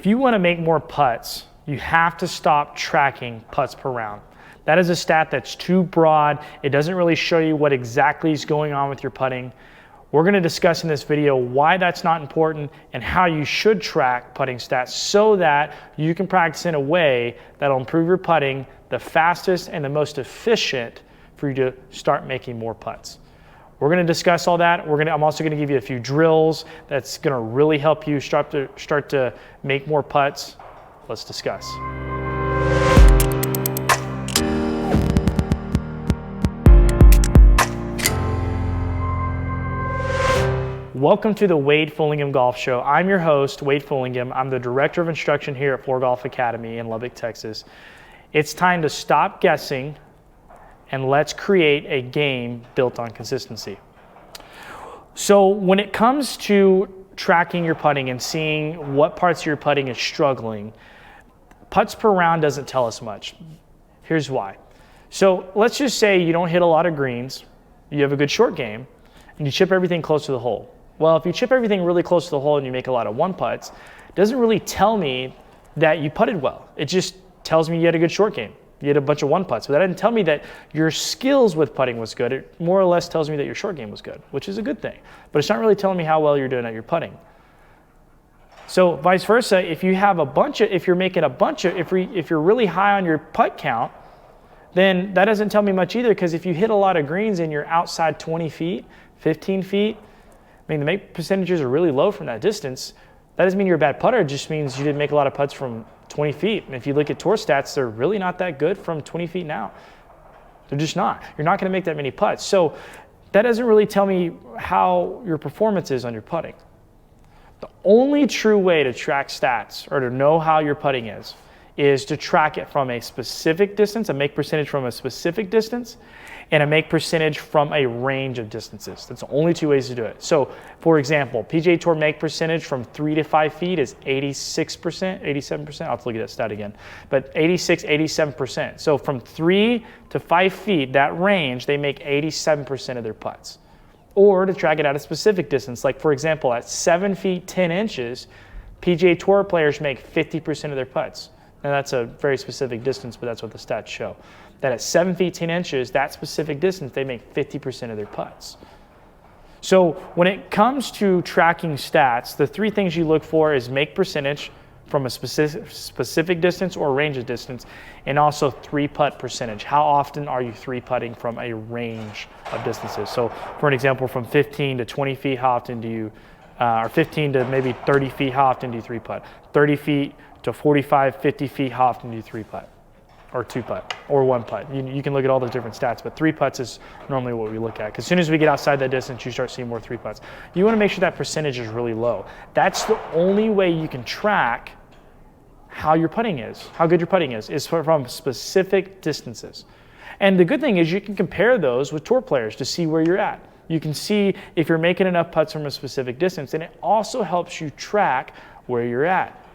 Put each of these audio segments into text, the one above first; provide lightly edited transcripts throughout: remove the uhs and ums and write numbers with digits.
you want to make more putts, you have to stop tracking putts per round. That is a stat that's too broad. It doesn't really show you what exactly is going on with your putting. We're going to discuss in this video why that's not important and how you should track putting stats so that you can practice in a way that'll improve your putting the fastest and the most efficient for you to start making more putts. We're going to discuss all that. I'm also going to give you a few drills that's going to really help you start to make more putts. Let's discuss. Welcome to the Wade Fullingham Golf Show. I'm your host, Wade Fullingham. I'm the Director of Instruction here at Floor Golf Academy in Lubbock, Texas. It's time to stop guessing and let's create a game built on consistency. So when it comes to tracking your putting and seeing what parts of your putting is struggling, putts per round doesn't tell us much. Here's why. So let's just say you don't hit a lot of greens, you have a good short game, and you chip everything close to the hole. Well, if you chip everything really close to the hole and you make a lot of one putts, it doesn't really tell me that you putted well. It just tells me you had a good short game. You had a bunch of one putts, but that didn't tell me that your skills with putting was good. It more or less tells me that your short game was good, which is a good thing. But it's not really telling me how well you're doing at your putting. So vice versa, if you're really high on your putt count, then that doesn't tell me much either, because if you hit a lot of greens and you're outside 20 feet, 15 feet, I mean, the make percentages are really low from that distance. That doesn't mean you're a bad putter, it just means you didn't make a lot of putts from 20 feet. And if you look at tour stats, they're really not that good from 20 feet now. They're just not. You're not going to make that many putts. So that doesn't really tell me how your performance is on your putting. The only true way to track stats or to know how your putting is to track it from a specific distance, a make percentage from a specific distance, and a make percentage from a range of distances. That's the only two ways to do it. So, for example, PGA Tour make percentage from 3 to 5 feet is 86%, 87%. I'll have to look at that stat again. But 86, 87%. So from 3 to 5 feet, that range, they make 87% of their putts. Or to track it at a specific distance, like for example, at 7 feet, 10 inches, PGA Tour players make 50% of their putts. Now that's a very specific distance, but that's what the stats show. That at 7 feet, 10 inches, that specific distance, they make 50% of their putts. So when it comes to tracking stats, the three things you look for is make percentage from a specific distance or range of distance, and also three putt percentage. How often are you three putting from a range of distances? So for an example, from 15 to 20 feet, how often do you, or 15 to maybe 30 feet, how often do you three putt? 30 feet to 45, 50 feet, how often do you three putt? Or two putt, or one putt. You can look at all the different stats, but three putts is normally what we look at. Because as soon as we get outside that distance, you start seeing more three putts. You want to make sure that percentage is really low. That's the only way you can track how your putting is, how good your putting is from specific distances. And the good thing is you can compare those with tour players to see where you're at. You can see if you're making enough putts from a specific distance, and it also helps you track where you're at.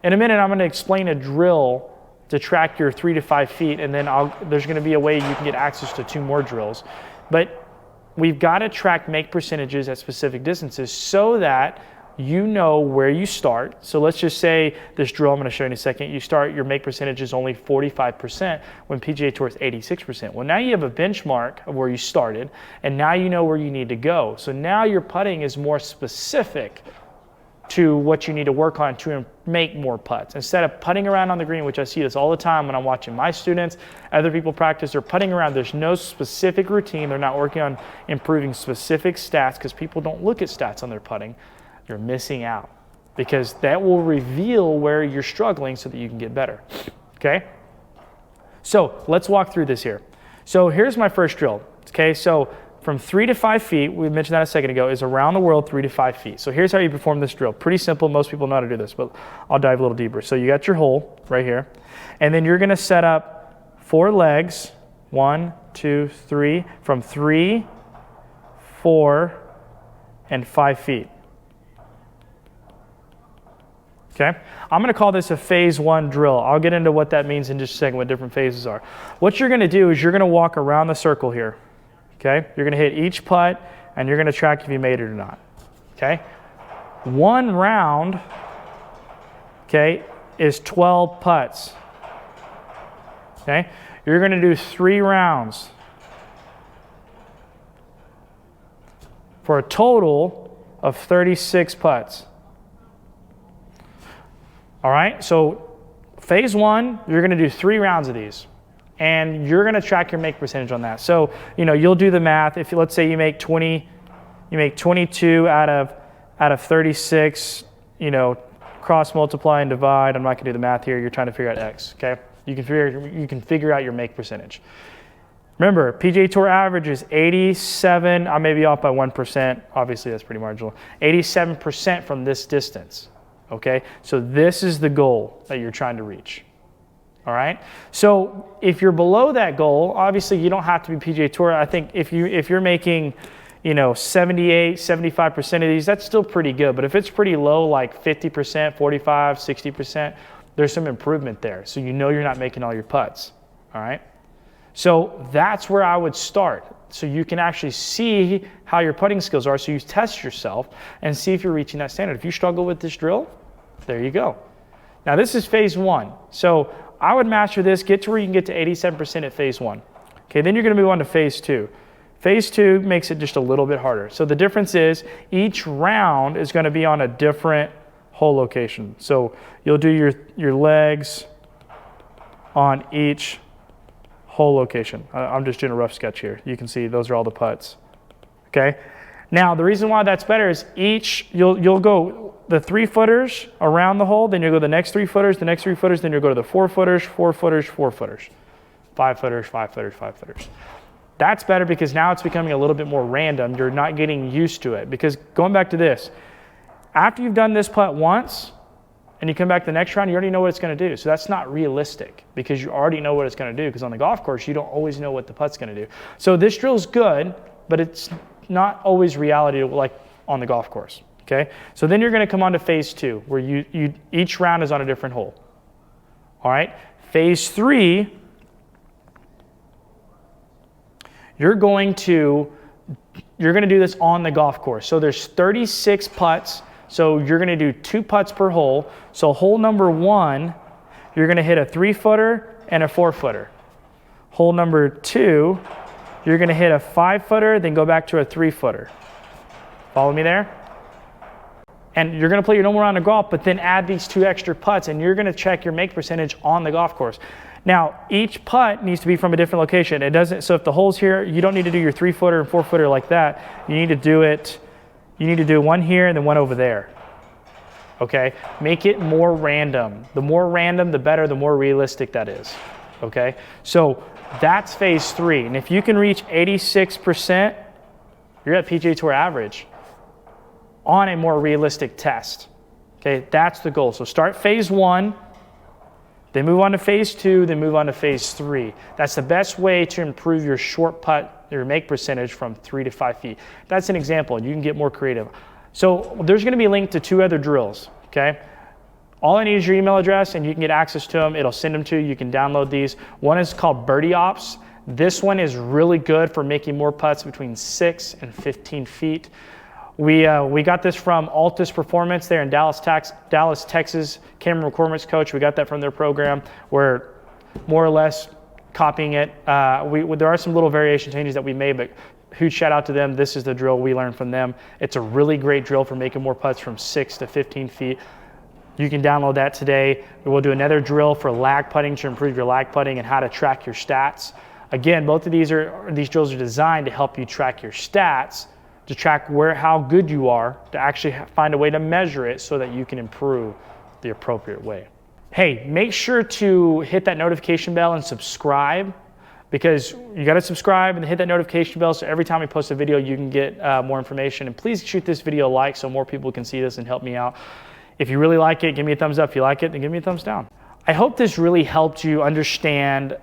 In a minute, I'm going to explain a drill to track your 3 to 5 feet, and then there's going to be a way you can get access to 2 more drills. But we've got to track make percentages at specific distances so that you know where you start. So let's just say this drill I'm going to show you in a second, you start, your make percentage is only 45% when PGA Tour is 86%. Well, now you have a benchmark of where you started, and now you know where you need to go. So now your putting is more specific to what you need to work on to make more putts. Instead of putting around on the green, which I see this all the time when I'm watching my students, other people practice, they're putting around, there's no specific routine, they're not working on improving specific stats because people don't look at stats on their putting. You're missing out because that will reveal where you're struggling so that you can get better, okay? So let's walk through this here. So here's my first drill, okay? So from 3 to 5 feet, we mentioned that a second ago, is around the world 3 to 5 feet. So here's how you perform this drill. Pretty simple, most people know how to do this, but I'll dive a little deeper. So you got your hole right here, and then you're gonna set up 4 legs, 1, 2, 3, from 3, 4, and 5 feet. Okay, I'm gonna call this a phase 1 drill. I'll get into what that means in just a second, what different phases are. What you're gonna do is you're gonna walk around the circle here. Okay, you're gonna hit each putt and you're gonna track if you made it or not. Okay, one round okay, is 12 putts. Okay, you're going to do 3 rounds for a total of 36 putts. All right, so phase 1, you're going to do 3 rounds of these, and you're going to track your make percentage on that. So, you know, you'll do the math. If let's say you make 22 out of 36, you know, cross multiply and divide. I'm not going to do the math here. You're trying to figure out X, okay? You can figure out your make percentage. Remember, PGA Tour average is 87. I may be off by 1%. Obviously, that's pretty marginal. 87% from this distance, okay? So this is the goal that you're trying to reach, all right? So if you're below that goal, obviously you don't have to be PGA Tour. I think if you're making, you know, 78, 75% of these, that's still pretty good. But if it's pretty low, like 50%, 45, 60%, there's some improvement there. So you know you're not making all your putts, all right? So that's where I would start. So you can actually see how your putting skills are. So you test yourself and see if you're reaching that standard. If you struggle with this drill, there you go. Now this is phase 1. So I would master this, get to where you can get to 87% at phase 1. Okay, then you're gonna move on to phase 2. Phase 2 makes it just a little bit harder. So the difference is each round is gonna be on a different hole location. So you'll do your legs on each hole location. I'm just doing a rough sketch here. You can see those are all the putts, okay? Now, the reason why that's better is you'll go the 3-footers around the hole, then you'll go the next 3-footers, the next 3-footers, then you'll go to the 4-footers, 4-footers, 4-footers, 5-footers, 5-footers, 5-footers. That's better because now it's becoming a little bit more random. You're not getting used to it. Because going back to this, after you've done this putt once and you come back the next round, you already know what it's going to do. So that's not realistic because you already know what it's going to do, because on the golf course, you don't always know what the putt's going to do. So this drill's good, but it's not always reality like on the golf course, okay? So then you're going to come on to phase 2 where each round is on a different hole, all right? Phase 3, you're going to do this on the golf course. So there's 36 putts. So you're going to do 2 putts per hole. So hole number 1, you're going to hit a 3-footer and a 4-footer. Hole number 2, you're going to hit a 5-footer, then go back to a 3-footer. Follow me there? And you're going to play your normal round of golf, but then add these 2 extra putts, and you're going to check your make percentage on the golf course. Now, each putt needs to be from a different location. It doesn't. So if the hole's here, you don't need to do your 3-footer and 4-footer like that. You need to do it. You need to do one here and then one over there. Okay? Make it more random. The more random, the better, the more realistic that is. Okay? So that's phase 3. And if you can reach 86%, you're at PGA Tour average on a more realistic test. Okay? That's the goal. So start phase 1. Then move on to phase 2, then move on to phase 3. That's the best way to improve your short putt, your make percentage from 3 to 5 feet. That's an example, and you can get more creative. So there's gonna be a link to 2 other drills, okay? All I need is your email address, and you can get access to them. It'll send them to you. You can download these. One is called Birdie Ops. This one is really good for making more putts between 6 and 15 feet. We got this from Altus Performance there in Dallas, Texas. Cameron McCormick's coach. We got that from their program. We're more or less copying it. There are some little variation changes that we made, but huge shout out to them. This is the drill we learned from them. It's a really great drill for making more putts from 6 to 15 feet. You can download that today. We'll do another drill for lag putting to improve your lag putting and how to track your stats. Again, both of these drills are designed to help you track your stats, to track how good you are, to actually find a way to measure it so that you can improve the appropriate way. Hey, make sure to hit that notification bell and subscribe, because you got to subscribe and hit that notification bell so every time we post a video you can get more information. And please shoot this video a like so more people can see this and help me out. If you really like it, give me a thumbs up. If you like it, then give me a thumbs down. I hope this really helped you understand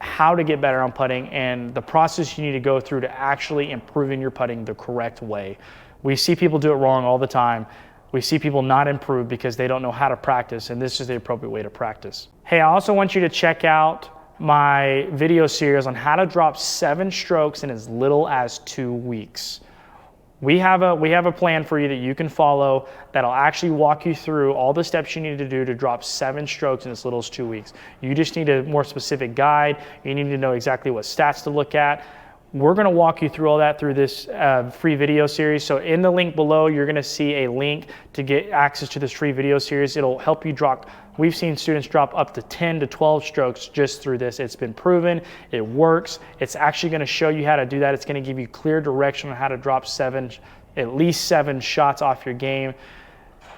how to get better on putting and the process you need to go through to actually improving your putting the correct way. We see people do it wrong all the time. We see people not improve because they don't know how to practice, and this is the appropriate way to practice. Hey, I also want you to check out my video series on how to drop 7 strokes in as little as 2 weeks. We have a plan for you that you can follow that'll actually walk you through all the steps you need to do to drop 7 strokes in as little as 2 weeks. You just need a more specific guide. You need to know exactly what stats to look at. We're going to walk you through all that through this free video series. So in the link below, you're going to see a link to get access to this free video series. It'll help you drop. We've seen students drop up to 10 to 12 strokes just through this. It's been proven, it works. It's actually going to show you how to do that. It's going to give you clear direction on how to drop at least 7 shots off your game.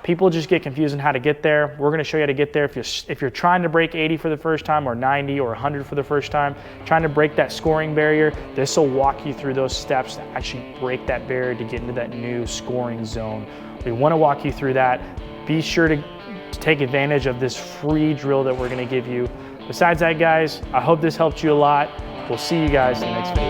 People just get confused on how to get there. We're going to show you how to get there. If you're trying to break 80 for the first time, or 90 or 100 for the first time, trying to break that scoring barrier, this will walk you through those steps to actually break that barrier to get into that new scoring zone. We want to walk you through that. Be sure to take advantage of this free drill that we're going to give you. Besides that, guys, I hope this helped you a lot. We'll see you guys in the next video.